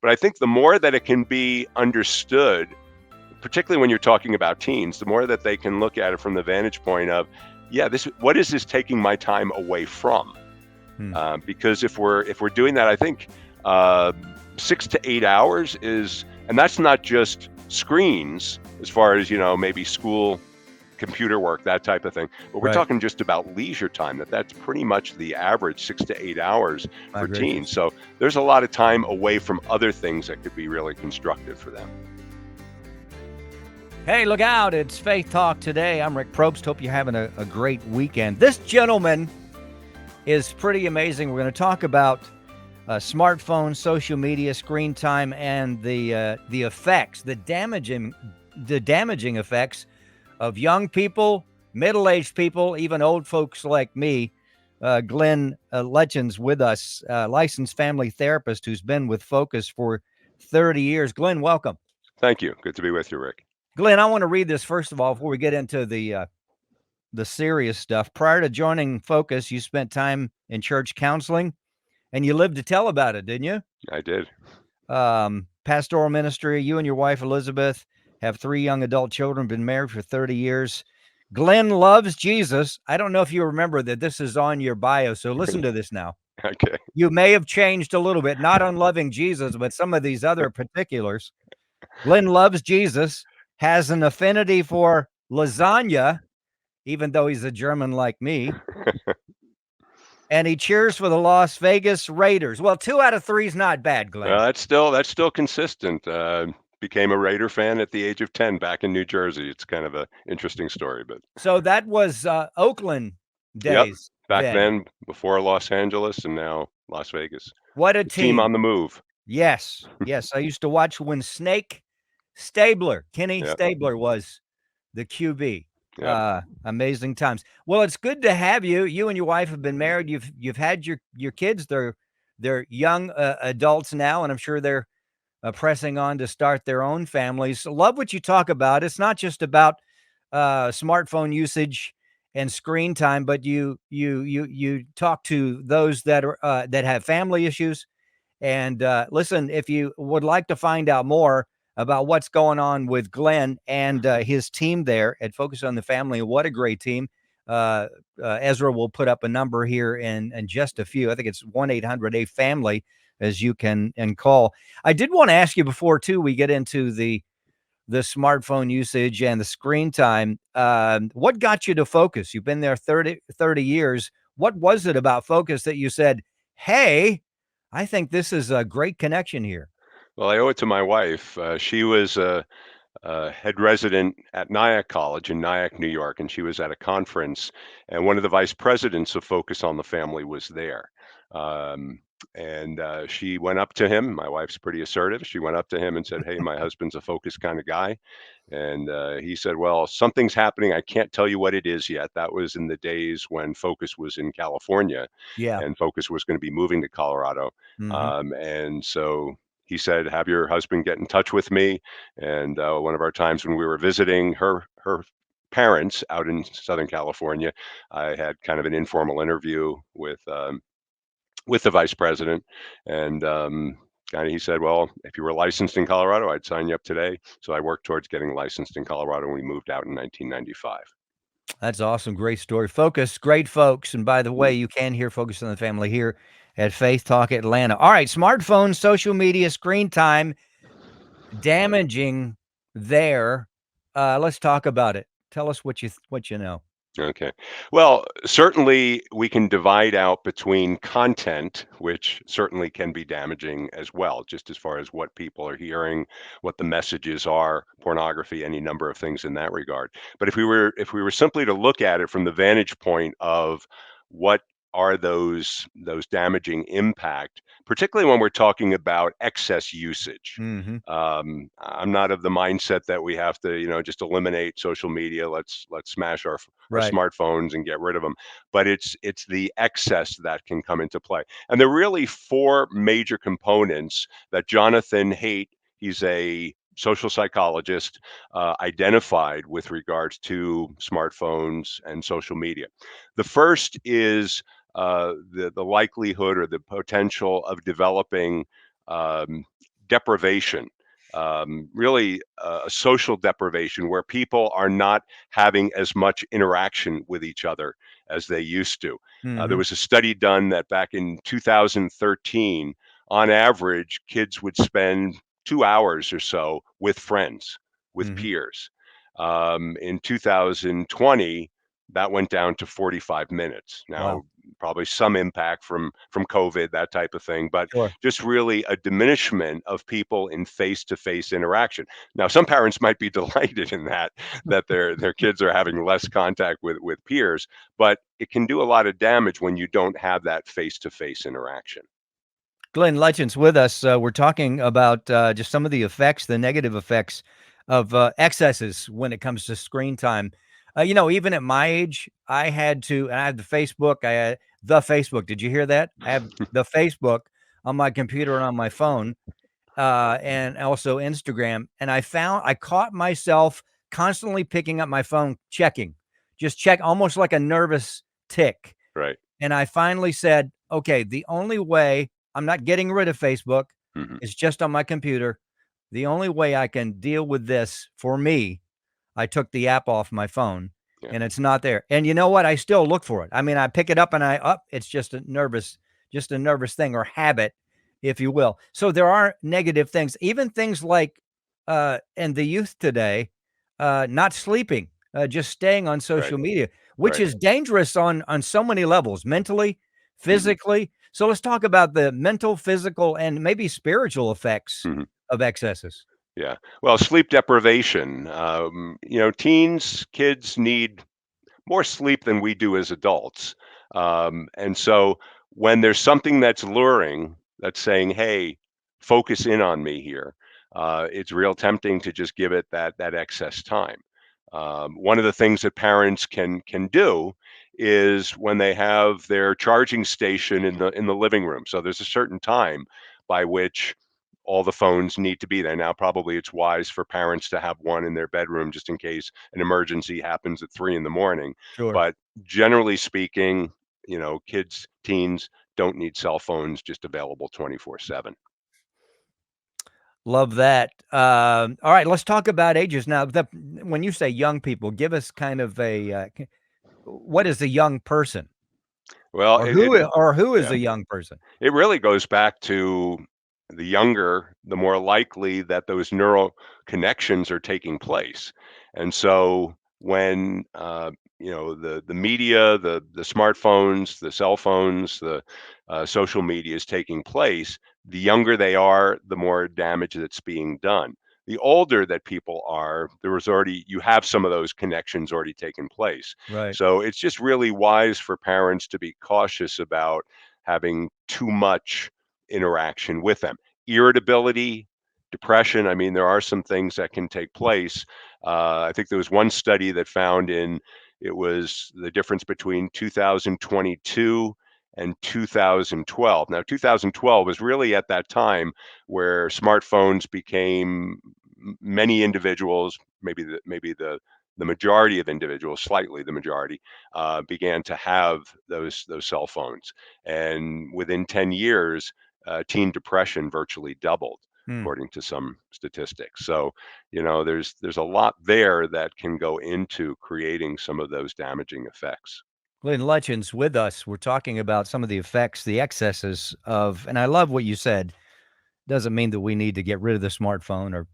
But I think the more that it can be understood, particularly when you're talking about teens, the more that they can look at it from the vantage point of, yeah, what is this taking my time away from? Hmm. Because if we're doing that, I think uh, 6 to 8 hours is, and that's not just screens as far as maybe school computer work, that type of thing. But we're Right. talking just about leisure time. That's pretty much the average 6 to 8 hours My for teens. gracious. So there's a lot of time away from other things that could be really constructive for them. Hey, look out. It's Faith Talk Today. I'm Rick Probst. Hope you're having a great weekend. This gentleman is pretty amazing. We're going to talk about smartphones, social media, screen time, and the effects, the damaging effects of young people, middle-aged people, even old folks like me. Glenn Lutjens with us, licensed family therapist who's been with Focus for 30 years. Glenn, welcome. Thank you. Good to be with you, Rick. Glenn, I want to read this first of all before we get into the serious stuff. Prior to joining Focus, you spent time in church counseling, and you lived to tell about it, didn't you? I did. Pastoral ministry. You and your wife, Elizabeth, have 3 young adult children, been married for 30 years. Glenn loves Jesus. I don't know if you remember that this is on your bio, so listen to this now. Okay. You may have changed a little bit, not on loving Jesus, but some of these other particulars. Glenn loves Jesus, has an affinity for lasagna, even though he's a German like me. And he cheers for the Las Vegas Raiders. Well, 2 out of 3 is not bad, Glenn. That's still consistent. Became a Raider fan at the age of 10 back in New Jersey. It's kind of an interesting story, but So that was Oakland yep, days back then. then before Los Angeles and now Las Vegas. What a The team on team. the move. Yes. Yes. I used to watch when Kenny Yeah, Stabler was the QB. yeah. Amazing times. Well, it's good to have you. You and your wife have been married. You've had your kids. They're young adults now, and I'm sure they're pressing on to start their own families. Love what you talk about. It's not just about smartphone usage and screen time, but you talk to those that are that have family issues. And listen, if you would like to find out more about what's going on with Glenn and his team there at Focus on the Family, what a great team. Ezra will put up a number here in just a few. I think it's 1-800-A-FAMILY, as you can call. I did want to ask you before, too, we get into the smartphone usage and the screen time. What got you to Focus? You've been there 30 years. What was it about Focus that you said, hey, I think this is a great connection here? Well, I owe it to my wife. She was a head resident at Nyack College in Nyack, New York, and she was at a conference, and one of the vice presidents of Focus on the Family was there. Um, and she went up to him. My wife's pretty assertive. She went up to him and said, "Hey, my husband's a Focus kind of guy." And he said, "Well, something's happening. I can't tell you what it is yet." That was in the days when Focus was in California Yeah. and Focus was going to be moving to Colorado. Hmm. And so he said, "Have your husband get in touch with me." And one of our times when we were visiting her parents out in Southern California, I had kind of an informal interview with the vice president, and kind of he said, "Well, if you were licensed in Colorado, I'd sign you up today." So I worked towards getting licensed in Colorado, and we moved out in 1995. That's awesome. Great story. Focus, great folks. And by the way, you can hear Focus on the Family here at Faith Talk Atlanta. All right, smartphones, social media, screen time, damaging there. Let's talk about it. Tell us what you know. Okay. Well, certainly we can divide out between content, which certainly can be damaging as well, just as far as what people are hearing, what the messages are, pornography, any number of things in that regard. But if we were simply to look at it from the vantage point of what are those damaging impact, particularly when we're talking about excess usage. Mm-hmm. I'm not of the mindset that we have to, just eliminate social media. Let's smash our Right. smartphones and get rid of them. But it's the excess that can come into play. And there are really four major components that Jonathan Haidt, he's a social psychologist, identified with regards to smartphones and social media. The first is the likelihood or the potential of developing um, deprivation, really a social deprivation where people are not having as much interaction with each other as they used to. There Mhm. was a study done that back in 2013, on average, kids would spend 2 hours or so with friends, with Mhm. peers. In 2020, that went down to 45 minutes. Wow. Now, probably some impact from COVID, that type of thing, but Sure. just really a diminishment of people in face-to-face interaction. Now, some parents might be delighted in that their kids are having less contact with peers, but it can do a lot of damage when you don't have that face-to-face interaction. Glenn Lutjens with us. We're talking about just some of the effects, the negative effects of excesses when it comes to screen time. Even at my age, I had to, and I have the Facebook. I had the Facebook. Did you hear that? I have the Facebook on my computer and on my phone, and also Instagram. And I caught myself constantly picking up my phone, checking, just check, almost like a nervous tick. Right. And I finally said, okay, the only way I'm not getting rid of Facebook, Hmm. it's just on my computer. The only way I can deal with this for me, I took the app off my phone Yeah. and it's not there. And you know what? I still look for it. I mean, I pick it up and it's just a nervous thing or habit, if you will. So there are negative things, even things like, and the youth today, not sleeping, just staying on Right. social media, which Right. is dangerous on so many levels, mentally, Hmm. physically. So let's talk about the mental, physical, and maybe spiritual effects Hmm. of excesses. Yeah. Well, sleep deprivation. Teens, kids need more sleep than we do as adults. And so when there's something that's luring, that's saying, "Hey, focus in on me here," it's real tempting to just give it that excess time. One of the things that parents can do is when they have their charging station in the living room. So there's a certain time by which all the phones need to be there. Now, probably it's wise for parents to have one in their bedroom just in case an emergency happens at 3 in the morning. Sure. But generally speaking, kids, teens don't need cell phones just available 24/7. Love that. All right, let's talk about ages now. When you say young people, give us kind of what is a young person, Well, or who is yeah. a young person? It really goes back to the younger, the more likely that those neural connections are taking place. And so when the media, the smartphones, the cell phones, the social media is taking place, the younger they are, the more damage that's being done. The older that people are, you have some of those connections already taken place. Right. So it's just really wise for parents to be cautious about having too much interaction with them. Irritability, depression. I mean, there are some things that can take place. I think there was one study that found it was the difference between 2022 and 2012. Now, 2012 was really at that time where smartphones became many individuals, maybe the majority of individuals, slightly the majority, began to have those cell phones. And within 10 years, teen depression virtually doubled, Hmm. according to some statistics. So, there's a lot there that can go into creating some of those damaging effects. Glenn Lutjens with us. We're talking about some of the effects, the excesses of, and I love what you said. Doesn't mean that we need to get rid of the smartphone or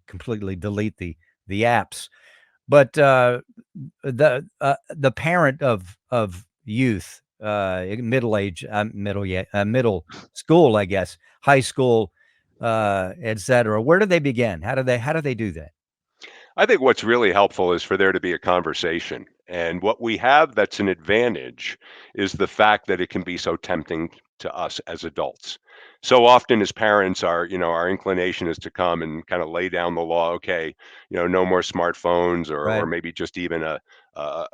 completely delete the apps, but the parent of youth, middle age, middle school, I guess, high school, etc. Where do they begin? How do they do that? I think what's really helpful is for there to be a conversation. And what we have that's an advantage is the fact that it can be so tempting to us as adults. So often as parents, our inclination is to come and kind of lay down the law. Okay, no more smartphones, or Right. maybe just even a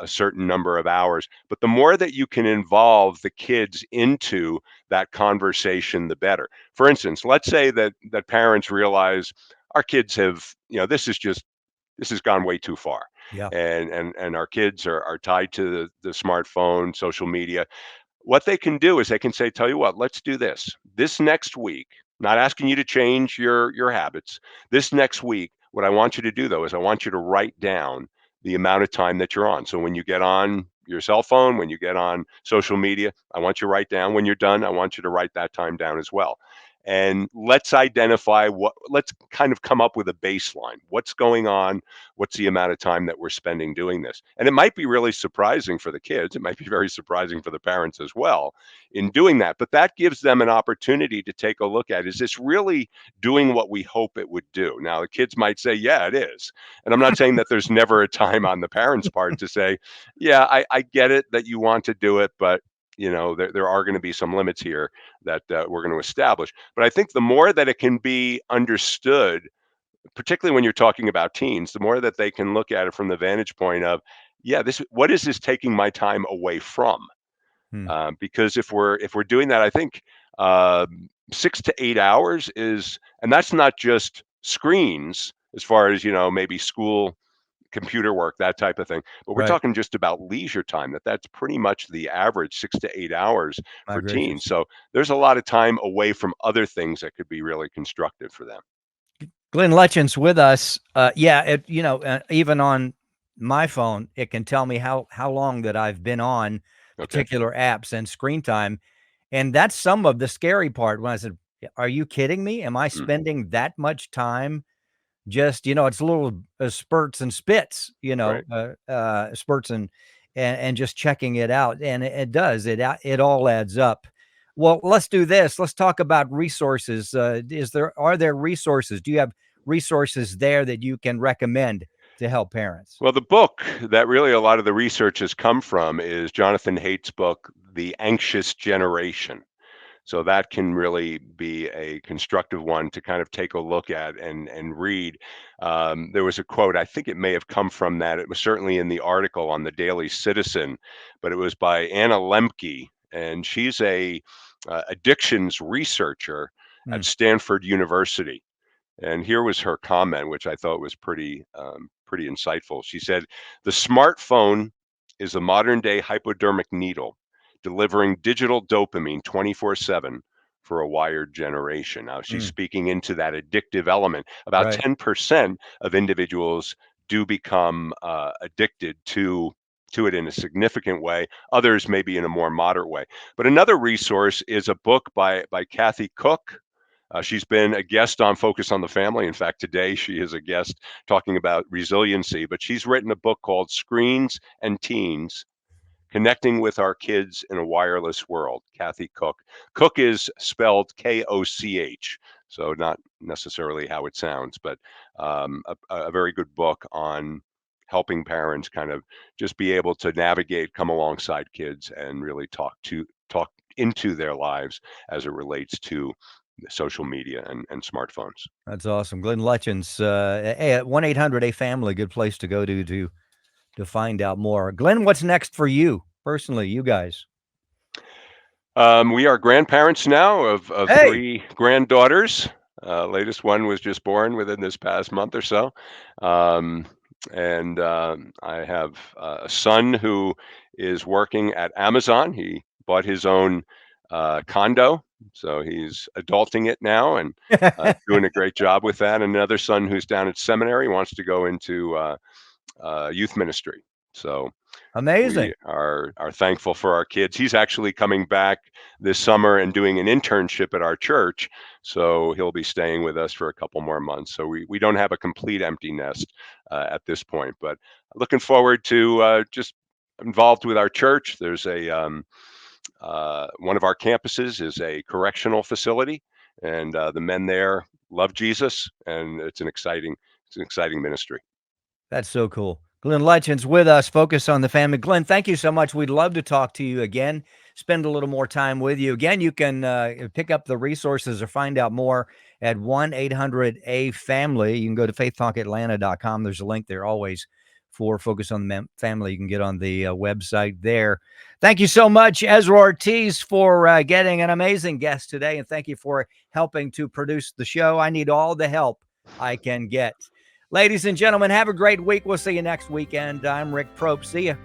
certain number of hours. But the more that you can involve the kids into that conversation, the better. For instance, let's say that parents realize our kids have, this has gone way too far. Yeah. And our kids are tied to the smartphone, social media. What they can do is they can say, tell you what, let's do this. This next week, Not asking you to change your habits. This next week, what I want you to do though is I want you to write down the amount of time that you're on. So when you get on your cell phone, when you get on social media, I want you to write down. When you're done, I want you to write that time down as well. And let's identify let's kind of come up with a baseline. What's going on? What's the amount of time that we're spending doing this? And it might be really surprising for the kids. It might be very surprising for the parents as well in doing that. But that gives them an opportunity to take a look at, is this really doing what we hope it would do? Now, the kids might say, yeah, it is. And I'm not saying that there's never a time on the parents' part to say, yeah, I get it that you want to do it, but there are going to be some limits here that we're going to establish. But I think the more that it can be understood, particularly when you're talking about teens, the more that they can look at it from the vantage point of, yeah, what is this taking my time away from? Hmm. Because if we're doing that, I think 6 to 8 hours is, and that's not just screens as far as maybe school computer work, that type of thing. But we're Right. talking just about leisure time. That's pretty much the average 6 to 8 hours My for teens. gracious. So there's a lot of time away from other things that could be really constructive for them. Glenn Lutjens with us. Yeah, even on my phone, it can tell me how long that I've been on Okay. particular apps and screen time, and that's some of the scary part. When I said, "Are you kidding me? Am I Mm, spending that much time?" Just, it's little spurts and spits, right. spurts and just checking it out, and it does it all adds up. Well, let's do this. Let's talk about resources. Are there resources? Do you have resources there that you can recommend to help parents? Well, the book that really a lot of the research has come from is Jonathan Haidt's book, The Anxious Generation. So that can really be a constructive one to kind of take a look at and read. There was a quote, I think it may have come from that. It was certainly in the article on the Daily Citizen, but it was by Anna Lemke, and she's a addictions researcher Hmm. at Stanford University. And here was her comment, which I thought was pretty insightful. She said, "The smartphone is a modern day hypodermic needle, delivering digital dopamine 24/7 for a wired generation." Now, she's Mm, speaking into that addictive element. About right. 10% of individuals do become addicted to it in a significant way. Others maybe in a more moderate way. But another resource is a book by Kathy Cook. She's been a guest on Focus on the Family. In fact, today she is a guest talking about resiliency, but she's written a book called Screens and Teens: Connecting with Our Kids in a Wireless World. Kathy Cook. Cook is spelled Koch, so not necessarily how it sounds, but a very good book on helping parents kind of just be able to navigate, come alongside kids, and really talk into their lives as it relates to social media and smartphones. That's awesome. Glenn Lutjens, 1-800-A-FAMILY, good place to go to find out more. Glenn, what's next for you personally, you guys? We are grandparents now of Hey. three granddaughters. Latest one was just born within this past month or so. Um, and I have a son who is working at Amazon. He bought his own condo, so he's adulting it now and doing a great job with that. And another son who's down at seminary, wants to go into youth ministry. So we Amazing. are thankful for our kids. He's actually coming back this summer and doing an internship at our church, so he'll be staying with us for a couple more months. So we don't have a complete empty nest at this point, but looking forward to just involved with our church. There's a one of our campuses is a correctional facility, and the men there love Jesus, and it's an exciting ministry. That's so cool. Glenn Lutjens with us, Focus on the Family. Glenn, thank you so much. We'd love to talk to you again, spend a little more time with you. Again, you can pick up the resources or find out more at 1-800-A-FAMILY. You can go to faithtalkatlanta.com. There's a link there always for Focus on the Family. You can get on the website there. Thank you so much, Ezra Ortiz, for getting an amazing guest today. And thank you for helping to produce the show. I need all the help I can get. Ladies and gentlemen, have a great week. We'll see you next weekend. I'm Rick Prope. See you.